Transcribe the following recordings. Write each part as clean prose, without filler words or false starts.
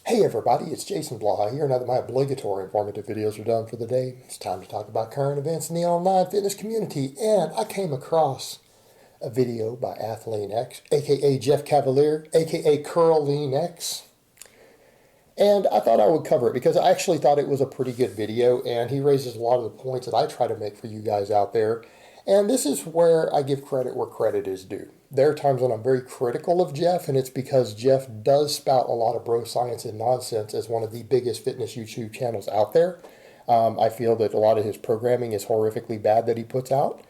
Hey everybody, it's Jason Blaha here. Now that my obligatory informative videos are done for the day, it's time to talk about current events in the online fitness community. And I came across a video by Athlean-X, aka Jeff Cavalier, aka Curl-Lean-X. And I thought I would cover it because I actually thought it was a pretty good video, and he raises a lot of the points that I try to make for you guys out there. And this is where I give credit where credit is due. There are times when I'm very critical of Jeff, and it's because Jeff does spout a lot of bro science and nonsense as one of the biggest fitness YouTube channels out there. I feel that a lot of his programming is horrifically bad that he puts out.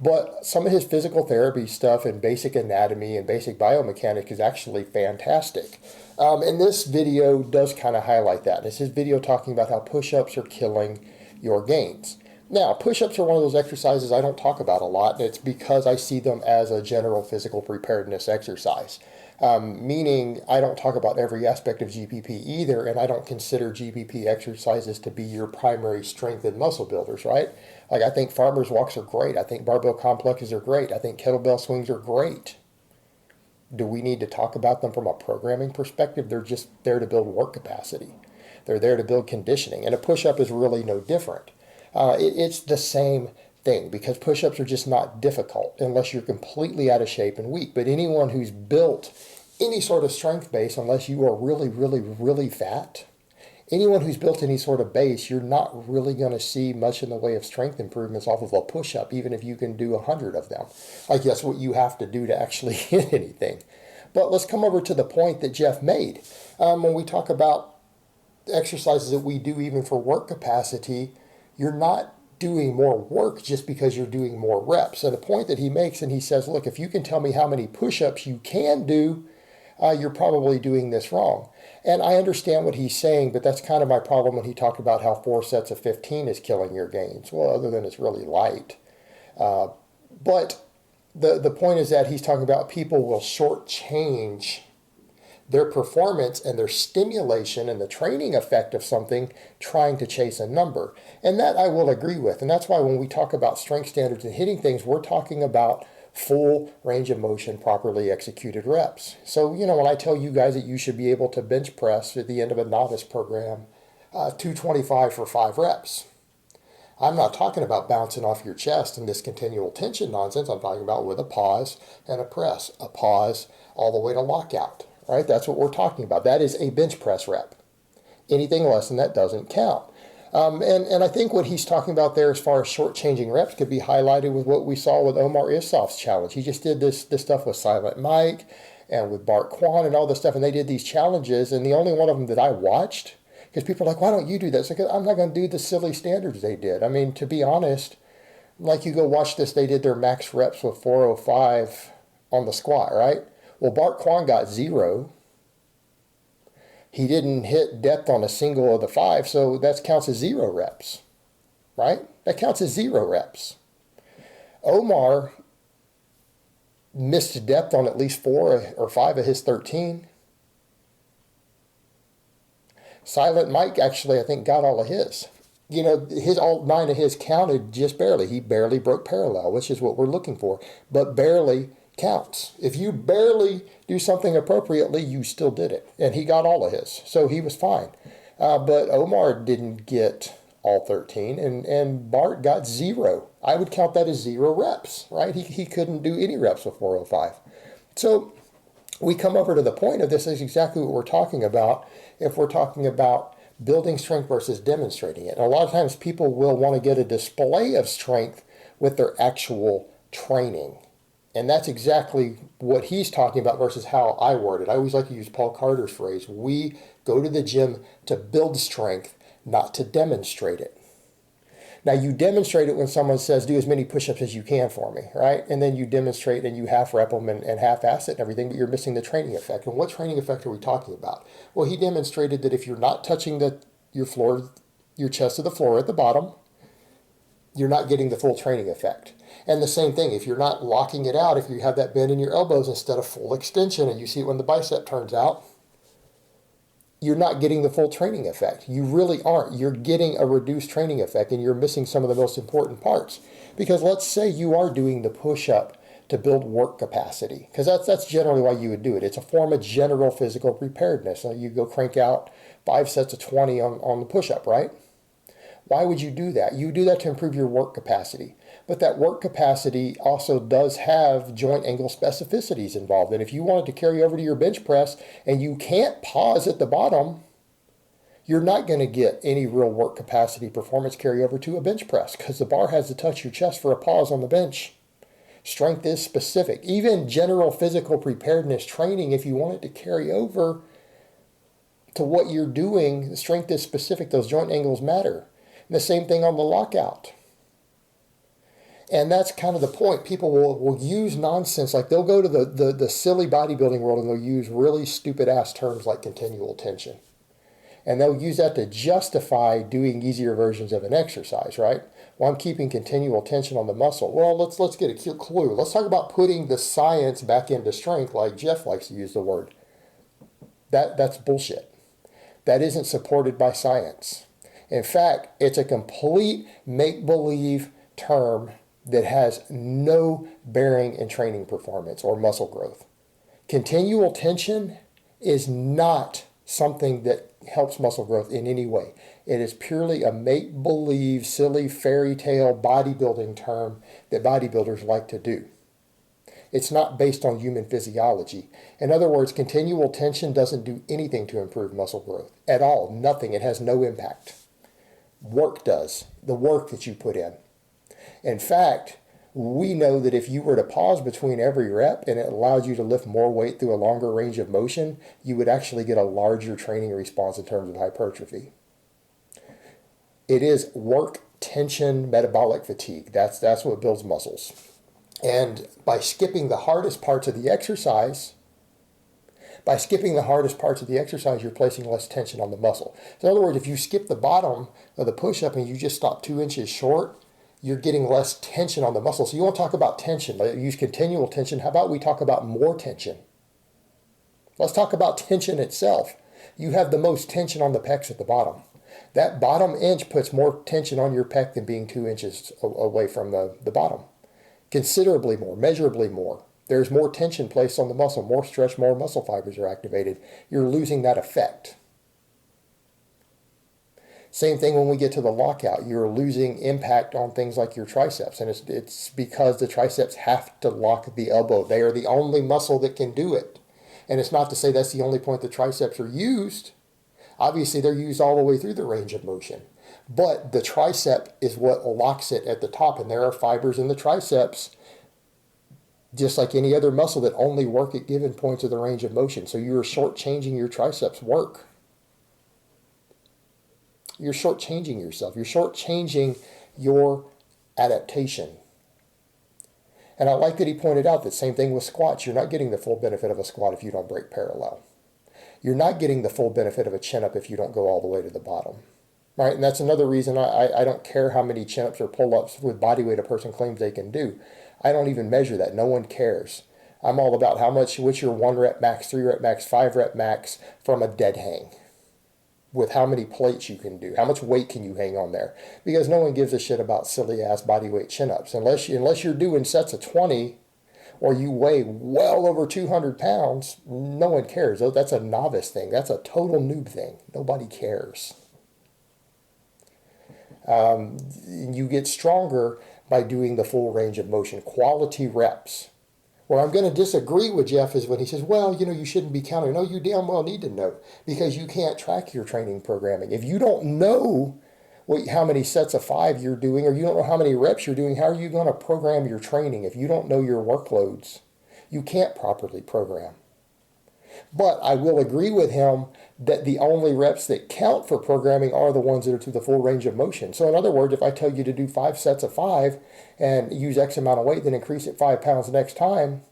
But some of his physical therapy stuff and basic anatomy and basic biomechanics is actually fantastic. And this video does kind of highlight that. It's his video talking about how push-ups are killing your gains. Now, push-ups are one of those exercises I don't talk about a lot, and it's because I see them as a general physical preparedness exercise. Meaning I don't talk about every aspect of GPP either, and I don't consider GPP exercises to be your primary strength and muscle builders, right? Like, I think farmers walks are great. I think barbell complexes are great. I think kettlebell swings are great. Do we need to talk about them from a programming perspective? They're just there to build work capacity. They're there to build conditioning, and a push-up is really no different. It's the same thing because push-ups are just not difficult unless you're completely out of shape and weak. But anyone who's built any sort of strength base, unless you are really, really, really fat, anyone who's built any sort of base, you're not really going to see much in the way of strength improvements off of a push-up, even if you can do 100 of them. Like, that's what you have to do to actually hit anything. But let's come over to the point that Jeff made. When we talk about exercises that we do even for work capacity, you're not doing more work just because you're doing more reps. And the point that he makes, and he says, look, if you can tell me how many push-ups you can do, you're probably doing this wrong. And I understand what he's saying, but that's kind of my problem when he talked about how 4 sets of 15 is killing your gains. Well, other than it's really light. But the point is that he's talking about people will shortchange their performance and their stimulation and the training effect of something trying to chase a number. And that I will agree with. And that's why when we talk about strength standards and hitting things, we're talking about full range of motion, properly executed reps. So, when I tell you guys that you should be able to bench press at the end of a novice program, 225 for 5 reps. I'm not talking about bouncing off your chest and this continual tension nonsense. I'm talking about with a pause and a press, a pause all the way to lockout. Right? That's what we're talking about. That is a bench press rep. Anything less than that doesn't count. And I think what he's talking about there as far as shortchanging reps could be highlighted with what we saw with Omar Isof's challenge. He just did this stuff with Silent Mike and with Bart Kwan and all this stuff, and they did these challenges, and the only one of them that I watched, because people are like, why don't you do that? It's like, I'm not going to do the silly standards they did. I mean, to be honest, like, you go watch this, they did their max reps with 405 on the squat, right? Well, Bart Kwan got 0. He didn't hit depth on a single of the 5, so that counts as 0 reps, right? That counts as 0 reps. Omar missed depth on at least 4 or 5 of his 13. Silent Mike actually, I think, got all of his. All 9 of his counted just barely. He barely broke parallel, which is what we're looking for, but barely counts. If you barely do something appropriately, you still did it. And he got all of his. So he was fine. But Omar didn't get all 13, and Bart got 0. I would count that as 0 reps, right? He couldn't do any reps with 405. So we come over to the point of this is exactly what we're talking about if we're talking about building strength versus demonstrating it. And a lot of times people will want to get a display of strength with their actual training. And that's exactly what he's talking about versus how I word it. I always like to use Paul Carter's phrase, we go to the gym to build strength, not to demonstrate it. Now, you demonstrate it when someone says, do as many push-ups as you can for me, right? And then you demonstrate and you half-rep them and half-ass it and everything, but you're missing the training effect. And what training effect are we talking about? Well, he demonstrated that if you're not touching your chest to the floor at the bottom, you're not getting the full training effect. And the same thing, if you're not locking it out, if you have that bend in your elbows instead of full extension, and you see it when the bicep turns out, you're not getting the full training effect. You really aren't. You're getting a reduced training effect, and you're missing some of the most important parts. Because let's say you are doing the push-up to build work capacity, because that's generally why you would do it. It's a form of general physical preparedness. So you go crank out 5 sets of 20 on the push-up, right? Why would you do that? You do that to improve your work capacity. But that work capacity also does have joint angle specificities involved. And if you want it to carry over to your bench press and you can't pause at the bottom, you're not going to get any real work capacity performance carry over to a bench press, because the bar has to touch your chest for a pause on the bench. Strength is specific. Even general physical preparedness training, if you want it to carry over to what you're doing, the strength is specific. Those joint angles matter. And the same thing on the lockout. And that's kind of the point. People will use nonsense, like they'll go to the silly bodybuilding world and they'll use really stupid ass terms like continual tension. And they'll use that to justify doing easier versions of an exercise, right? Well, I'm keeping continual tension on the muscle. Well, let's get a clue. Let's talk about putting the science back into strength, like Jeff likes to use the word. That's bullshit. That isn't supported by science. In fact, it's a complete make-believe term that has no bearing in training performance or muscle growth. Continual tension is not something that helps muscle growth in any way. It is purely a make-believe, silly fairy tale bodybuilding term that bodybuilders like to do. It's not based on human physiology. In other words, continual tension doesn't do anything to improve muscle growth at all. Nothing. It has no impact. Work does. The work that you put in. In fact, we know that if you were to pause between every rep and it allowed you to lift more weight through a longer range of motion, you would actually get a larger training response in terms of hypertrophy. It is work tension metabolic fatigue. That's what builds muscles. And by skipping the hardest parts of the exercise, you're placing less tension on the muscle. So in other words, if you skip the bottom of the push-up and you just stop 2 inches short, you're getting less tension on the muscle. So you want to talk about tension. Use continual tension. How about we talk about more tension? Let's talk about tension itself. You have the most tension on the pecs at the bottom. That bottom inch puts more tension on your pec than being 2 inches away from the bottom. Considerably more, measurably more. There's more tension placed on the muscle, more stretch, more muscle fibers are activated. You're losing that effect. Same thing when we get to the lockout. You're losing impact on things like your triceps, and it's because the triceps have to lock the elbow. They are the only muscle that can do it. And it's not to say that's the only point the triceps are used. Obviously, they're used all the way through the range of motion. But the tricep is what locks it at the top, and there are fibers in the triceps, just like any other muscle, that only work at given points of the range of motion. So you're shortchanging your triceps work. You're shortchanging yourself. You're shortchanging your adaptation. And I like that he pointed out that same thing with squats. You're not getting the full benefit of a squat if you don't break parallel. You're not getting the full benefit of a chin-up if you don't go all the way to the bottom. Right? And that's another reason I don't care how many chin-ups or pull-ups with body weight a person claims they can do. I don't even measure that. No one cares. I'm all about what's your 1 rep max, 3 rep max, 5 rep max from a dead hang, with how many plates you can do, how much weight can you hang on there, because no one gives a shit about silly ass body weight chin-ups unless you're doing sets of 20 or you weigh well over 200 pounds. No one cares. That's a novice thing. That's a total noob thing. Nobody cares. You get stronger by doing the full range of motion, quality reps. Where I'm going to disagree with Jeff is when he says, well, you shouldn't be counting. No, you damn well need to know, because you can't track your training programming. If you don't know how many sets of 5 you're doing, or you don't know how many reps you're doing, how are you going to program your training? If you don't know your workloads, you can't properly program. But I will agree with him that the only reps that count for programming are the ones that are to the full range of motion. So in other words, if I tell you to do 5 sets of 5 and use X amount of weight, then increase it 5 pounds next time,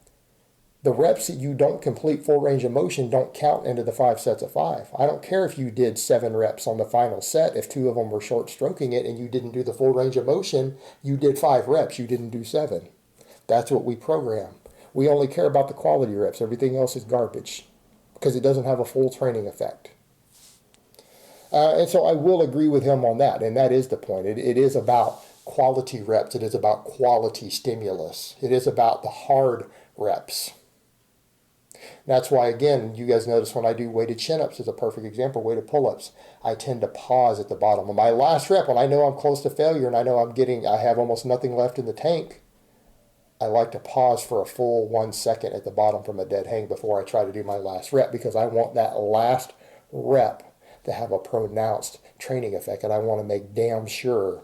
the reps that you don't complete full range of motion don't count into the 5 sets of 5. I don't care if you did 7 reps on the final set. If 2 of them were short stroking it and you didn't do the full range of motion, you did 5 reps, you didn't do 7. That's what we program. We only care about the quality reps. Everything else is garbage, because it doesn't have a full training effect. And so I will agree with him on that, and that is the point. It is about quality reps. It is about quality stimulus. It is about the hard reps. That's why, again, you guys notice when I do weighted chin-ups is a perfect example, weighted pull-ups, I tend to pause at the bottom of my last rep when I know I'm close to failure and I know I have almost nothing left in the tank. I like to pause for a full 1 second at the bottom from a dead hang before I try to do my last rep, because I want that last rep to have a pronounced training effect, and I want to make damn sure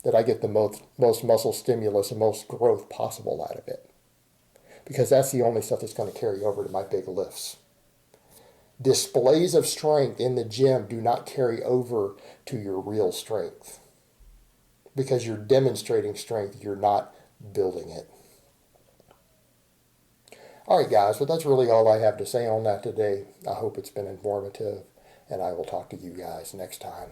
that I get the most muscle stimulus and most growth possible out of it, because that's the only stuff that's going to carry over to my big lifts. Displays of strength in the gym do not carry over to your real strength, because you're demonstrating strength, you're not building it. All right, guys, well, that's really all I have to say on that today. I hope it's been informative, and I will talk to you guys next time.